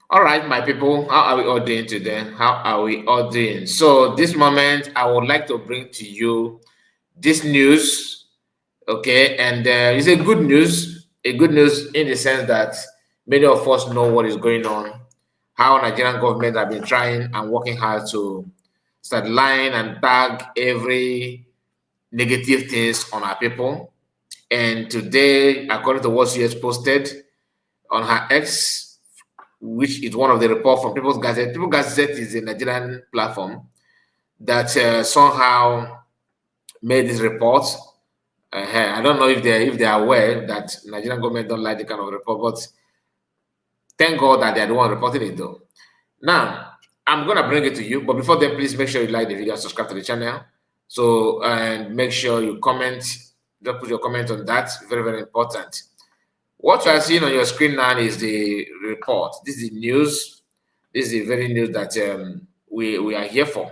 All right, my people, how are we all doing today? How are we all doing? So, this moment, I would like to bring to you this news, okay? And it's a good news in the sense that many of us know what is going on, how Nigerian government have been trying and working hard to start line and tag every negative things on our people. And today, according to what she has posted on her X, which is one of the report from People's Gazette. People's Gazette is a Nigerian platform that somehow made this report. I don't know if they are aware that Nigerian government don't like the kind of report, but thank God that they are the one reporting it though. Now I'm gonna bring it to you, but before then, please make sure you like the video, subscribe to the channel. So and make sure you comment. Just put your comment on that. Very very important. What you are seeing on your screen now is the report. This is the news. This is the very news that we are here for.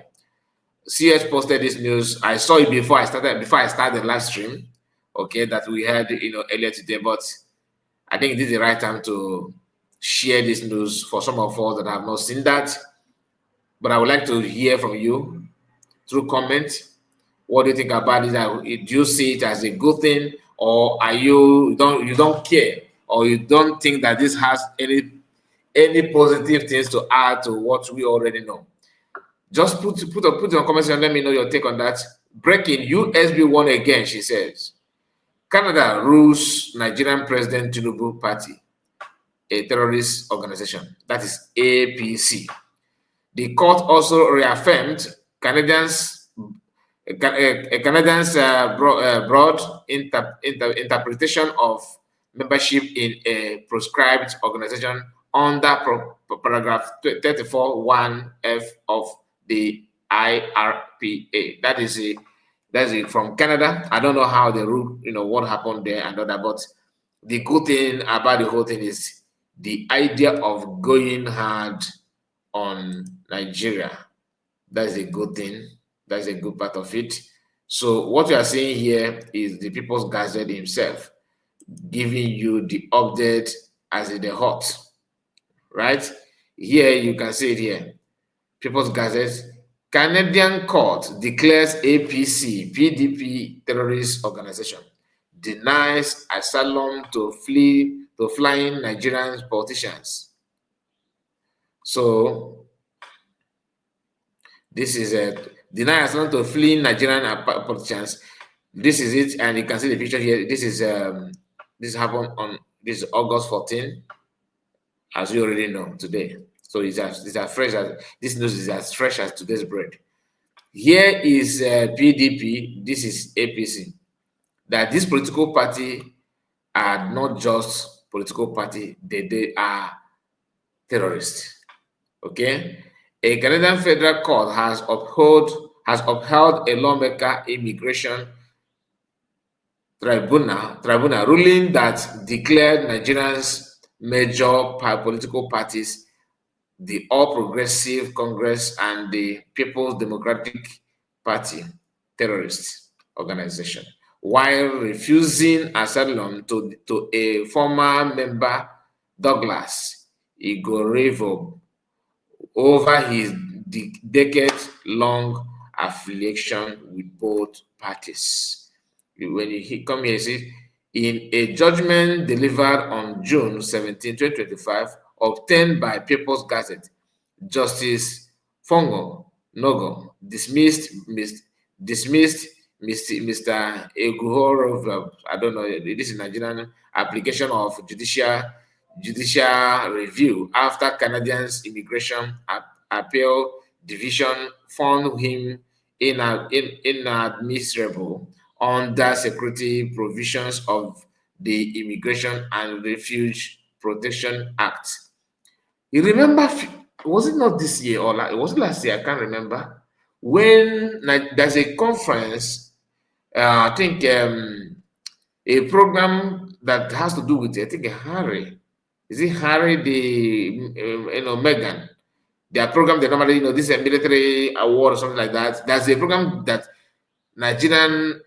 CS posted this news. I saw it before I started the live stream. Okay, that we had earlier today, but I think this is the right time to share this news for some of us that have not seen that. But I would like to hear from you through comment. What do you think about it? Do you see it as a good thing, or are you don't care, or you don't think that this has any positive things to add to what we already know? Just put your comments and let me know your take on that. Breaking USB won again, she says. Canada rules Nigerian President Tinubu party, a terrorist organization. That is APC. The court also reaffirmed broad interpretation of membership in a proscribed organization under paragraph 34(1)(f) of the IRPA. That's it from Canada. I don't know how the rule, what happened there and all that, but the good thing about the whole thing is the idea of going hard on Nigeria. That's a good thing. That's a good part of it. So what you are seeing here is the People's Gazette himself giving you the update as it is hot, right? Here you can see it here. People's Gazette. Canadian court declares APC PDP terrorist organization, denies asylum to flying Nigerian politicians. So this is a deny asylum to fleeing Nigerian politicians. This is it, and you can see the picture here. This happened on this August 14, as you already know today. So it's as fresh as this news is as fresh as today's bread. Here is PDP. This is APC. That this political party are not just political party; they are terrorists. Okay. A Canadian federal court has upheld a lawmaker immigration tribunal ruling that declared Nigeria's major political parties, the All Progressive Congress and the People's Democratic Party, terrorist organization, while refusing asylum to a former member, Douglas Igorevo, over his decade-long affiliation with both parties. When he come here, see, in a judgment delivered on June 17, 2025, obtained by People's Gazette, Justice Fongo Nogo dismissed Mr. Eguhorov, I don't know, this is Nigerian application of judicial review after Canadians Immigration Appeal Division found him inadmissible under security provisions of the Immigration and Refugee Protection Act. You remember, was it not this year or was it last year? I can't remember. When there's a conference, I think a program that has to do with, I think, Harry. Is it Harry, Megan? Their program, they normally, this is a military award or something like that. There's a program that Nigerian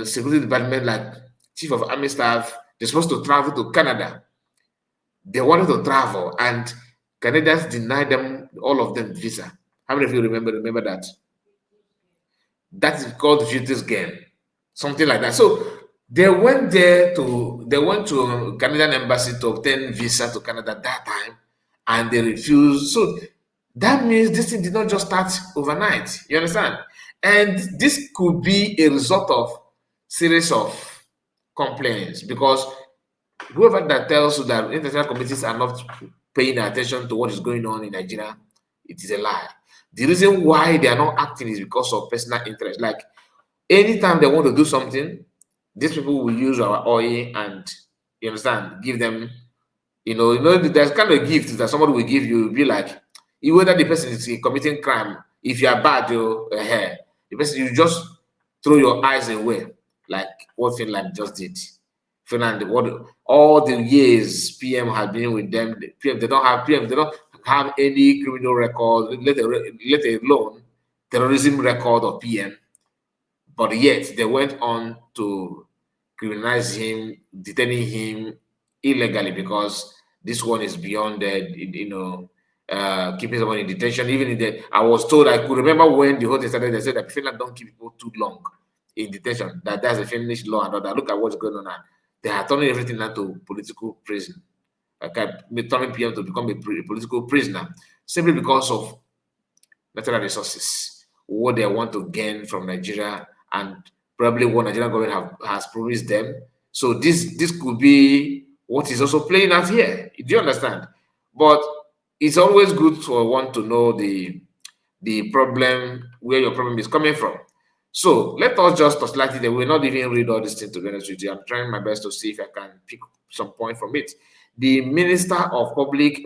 security department, like Chief of Army Staff, they're supposed to travel to Canada They wanted to travel, and Canadians denied them, all of them, visa. How many of you remember that? That is called visitors game, something like that. So they went to Canadian embassy to obtain visa to Canada that time, and they refused. So that means this thing did not just start overnight. You understand? And this could be a result of series of complaints, because whoever that tells you that international committees are not paying attention to what is going on in Nigeria, it is a lie. The reason why they are not acting is because of personal interest. Like anytime they want to do something, these people will use our oil and, you understand, give them, there's kind of gift that somebody will give you. You'll be like, you whether the person is committing crime, if you are bad, the person, you just throw your eyes away, like what Finland just did. Finland, what all the years PM had been with them, they don't have any criminal record, let alone terrorism record of PM. But yet they went on to criminalize him, detaining him illegally, because this one is beyond keeping someone in detention. Even in the, I was told, I could remember when the whole thing started, they said that Finland don't keep people too long in detention. That's a Finnish law and all that. Look at what's going on now. They are turning everything now to political prison. Like turning PM to become a political prisoner simply because of natural resources, what they want to gain from Nigeria, and probably what Nigerian government has promised them. So this could be what is also playing out here. Do you understand? But it's always good for one to know the problem, where your problem is coming from. So let us just touch it. We'll not even read all these things, to be honest with you. I'm trying my best to see if I can pick some point from it. The Minister of Public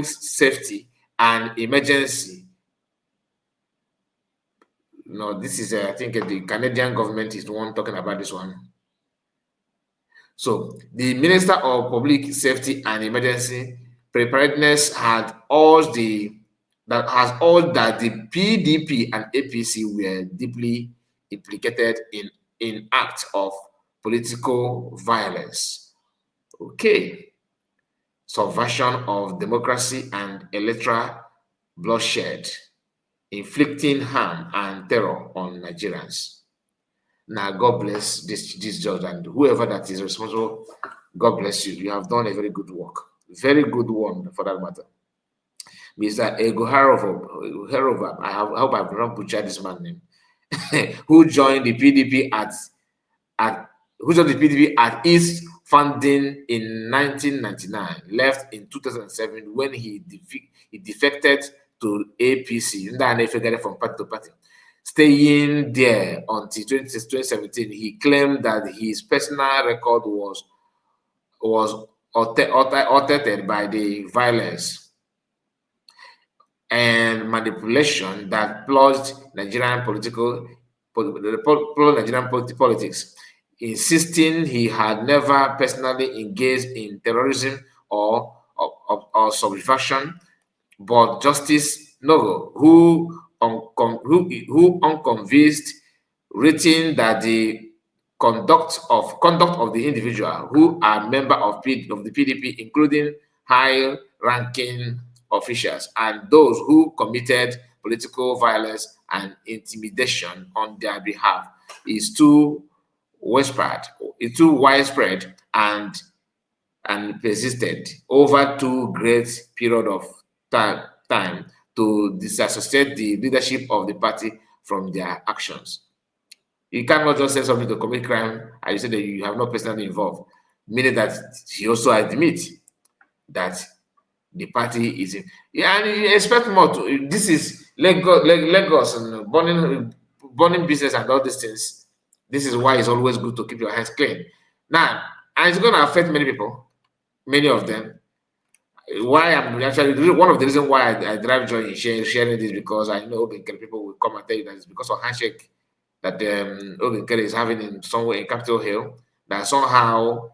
Safety and Emergency. No, this is, I think the Canadian government is the one talking about this one. So the Minister of Public Safety and Emergency Preparedness had urged that the PDP and APC were deeply implicated in acts of political violence. Okay. Subversion of democracy and electoral bloodshed, inflicting harm and terror on Nigerians. Now, God bless this judge and whoever that is responsible. God bless you. You have done a very good work. Very good one, for that matter. Mr. Egoharov, I hope I've not butchered this man's name, who joined the PDP at East Funding in 1999, left in 2007 when he defected to APC, from party to party. Staying there until 2017, he claimed that his personal record was altered by the violence and manipulation that plunged Nigerian politics, insisting he had never personally engaged in terrorism or subversion. But Justice Nogo, who unconvinced, written that the conduct of the individual who are member of the PDP, including high-ranking officials and those who committed political violence and intimidation on their behalf, is too widespread and persisted over too great period of time to disassociate the leadership of the party from their actions. You cannot just say something to commit crime and you say that you have not personally involved, meaning that he also admits that the party is in. Yeah, and you expect more. This is Lagos and burning business and all these things. This is why it's always good to keep your hands clean. Now, and it's going to affect many people, many of them. Why I'm actually one of the reasons why I drive joy in sharing this, because I know people will come and tell you that it's because of handshake that is having in somewhere in Capitol Hill, that somehow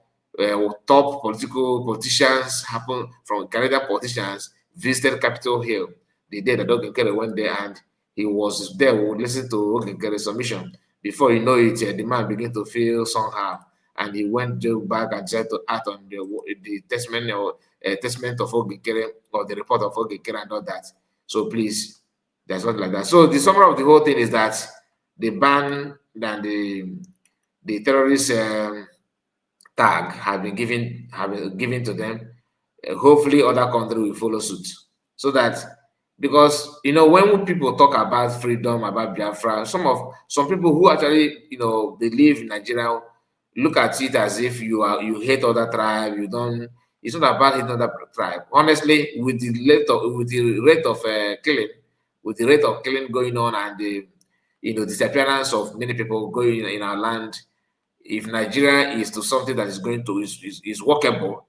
top politicians happen from Canadian politicians visited Capitol Hill the day that Ogenkere went there, and he was there. We would listen to Ogenkere's submission. Before you know it, the man began to feel somehow, and he went back and tried to act on the testimony or testament of Ogekere or the report of Ogekere and all that. So please, there's nothing like that. So the summary of the whole thing is that the ban and the terrorist tag have been given to them. Hopefully, other countries will follow suit, so that because when people talk about freedom, about Biafra, some people who actually believe in Nigeria look at it as if you hate other tribe. You don't. It's not about hating other tribe. Honestly, with the rate of killing going on, and the disappearance of many people going in our land, if Nigeria is to something that is going to is workable,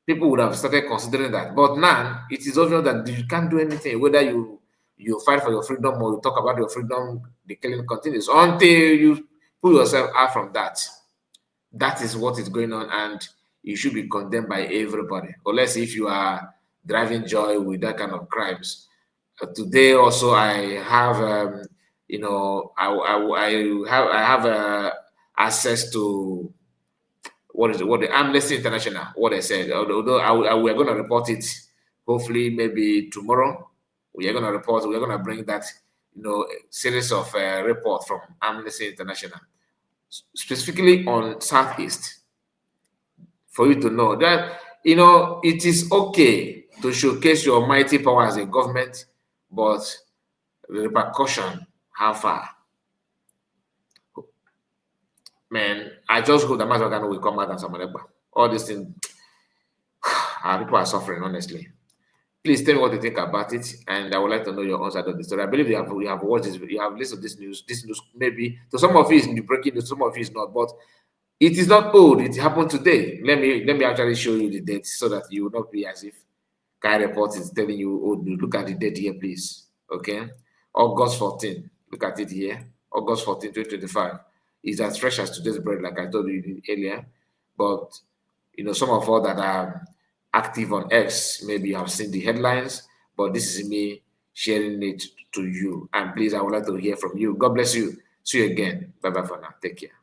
people would have started considering that. But now it is obvious that you can't do anything, whether you fight for your freedom or you talk about your freedom, the killing continues until you pull yourself out from that. That is what is going on, and you should be condemned by everybody, unless if you are driving joy with that kind of crimes. Today also I have I have access to what the Amnesty International, what they said. Although we are going to report it, hopefully maybe tomorrow. We are going to report. We are going to bring that series of report from Amnesty International, specifically on Southeast, for you to know that it is okay to showcase your mighty power as a government, but the repercussion, how far? Man, I just hope that Mazagano will come out and Samaneba. All these things, our people are suffering, honestly. Please tell me what you think about it, and I would like to know your own side of the story. I believe you have watched this, you have listened to this news. This news maybe to some of you is breaking news, some of you is not, but it is not old. It happened today. Let me actually show you the date so that you will not be as if Kai report is telling you, oh, look at the date here, please. Okay, August 14. Look at it here. August 14, 2025. Is as fresh as today's bread, like I told you earlier. But some of all that are active on X, maybe you have seen the headlines, but this is me sharing it to you. And please, I would like to hear from you. God bless you. See you again. Bye bye for now. Take care.